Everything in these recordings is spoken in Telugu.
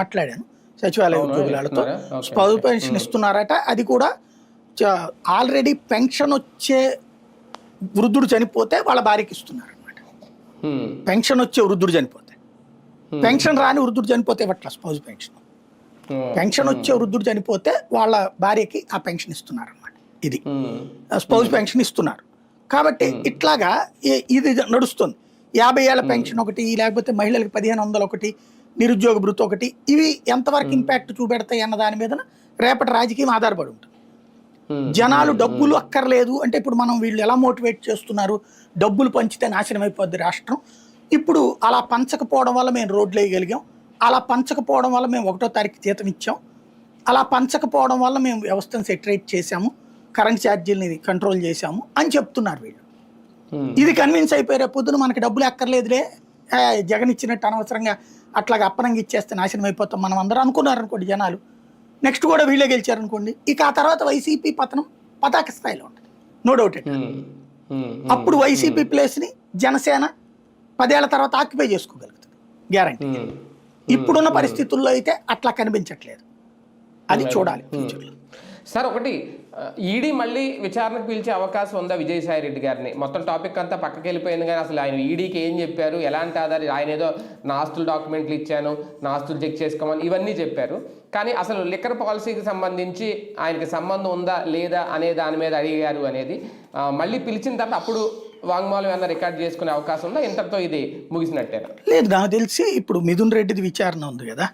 మాట్లాడాను సచివాలయ ఉద్యోగులతో. స్పౌస్ పెన్షన్ ఇస్తున్నారట. అది కూడా ఆల్రెడీ పెన్షన్ వచ్చే వృద్ధుడు చనిపోతే వాళ్ళ భార్యకి ఇస్తున్నారు అనమాట. పెన్షన్ వచ్చే వృద్ధుడు చనిపోతే, పెన్షన్ రాని వృద్ధుడు చనిపోతే ఇవ్వట్ల స్పౌస్ పెన్షన్. పెన్షన్ వచ్చే వృద్ధుడు చనిపోతే వాళ్ళ భార్యకి ఆ పెన్షన్ ఇస్తున్నారు అనమాట. ఇది స్పౌస్ పెన్షన్ ఇస్తున్నారు. కాబట్టి ఇట్లాగా ఇది నడుస్తుంది. 50 ఏళ్ల పెన్షన్ ఒకటి, లేకపోతే మహిళలకు 1500 ఒకటి, నిరుద్యోగ భృతి ఒకటి. ఇవి ఎంతవరకు ఇంపాక్ట్ చూపెడతాయి అన్న దాని మీద రేపటి రాజకీయం ఆధారపడి ఉంటుంది. జనాలు డబ్బులు అక్కర్లేదు అంటే ఇప్పుడు మనం వీళ్ళు ఎలా మోటివేట్ చేస్తున్నారు, డబ్బులు పంచితే నాశనం అయిపోద్ది రాష్ట్రం. ఇప్పుడు అలా పంచకపోవడం వల్ల మేము రోడ్లు వేయగలిగాం, అలా పంచకపోవడం వల్ల మేము 1వ తారీఖు జీతం ఇచ్చాం, అలా పంచకపోవడం వల్ల మేము వ్యవస్థను సెటరేట్ చేశాము, కరెంట్ ఛార్జీలని కంట్రోల్ చేశాము అని చెప్తున్నారు వీళ్ళు. ఇది కన్విన్స్ అయిపోయారు. పొద్దున మనకి డబ్బులు ఎక్కర్లేదులే, జగన్ ఇచ్చినట్టు అనవసరంగా అట్లాగా అప్పనంగా ఇచ్చేస్తే నాశనం అయిపోతాం మనం అందరూ అనుకున్నారు అనుకోండి జనాలు. నెక్స్ట్ కూడా వీళ్ళే గెలిచారనుకోండి, ఇక ఆ తర్వాత వైసీపీ పతనం పతాక స్థాయిలో ఉంటుంది, నో డౌట్. అప్పుడు వైసీపీ ప్లేస్ని జనసేన 10 ఏళ్ల తర్వాత ఆక్యుపై చేసుకోగలుగుతుంది గ్యారంటీ. ఇప్పుడున్న పరిస్థితుల్లో అయితే అట్లా కనిపించట్లేదు. అది చూడాలి ఫ్యూచర్లో. సార్, ఒకటి ఈడీ మళ్ళీ విచారణకు పిలిచే అవకాశం ఉందా విజయసాయి రెడ్డి గారిని? మొత్తం టాపిక్ అంతా పక్కకి వెళ్ళిపోయింది, కానీ అసలు ఆయన ఈడీకి ఏం చెప్పారు, ఎలాంటి ఆధారం, ఆయన ఏదో నా ఆస్తులు డాక్యుమెంట్లు ఇచ్చాను, నా ఆస్తులు చెక్ చేసుకోమని ఇవన్నీ చెప్పారు. కానీ అసలు లిక్కర్ పాలసీకి సంబంధించి ఆయనకి సంబంధం ఉందా లేదా అనే దాని మీద అడిగారు అనేది మళ్ళీ పిలిచిన తర్వాత అప్పుడు వాంగ్మూలం ఏమన్నా రికార్డ్ చేసుకునే అవకాశం ఉందా? ఇంతటితో ఇది ముగిసినట్టేనా? లేదు, నాకు తెలిసి ఇప్పుడు మిథున్ రెడ్డిది విచారణ ఉంది కదా,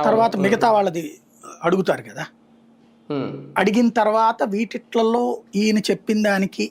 తర్వాత మిగతా వాళ్ళది అడుగుతారు కదా. అడిగిన తర్వాత వీటిట్లలో ఈయన చెప్పిన దానికి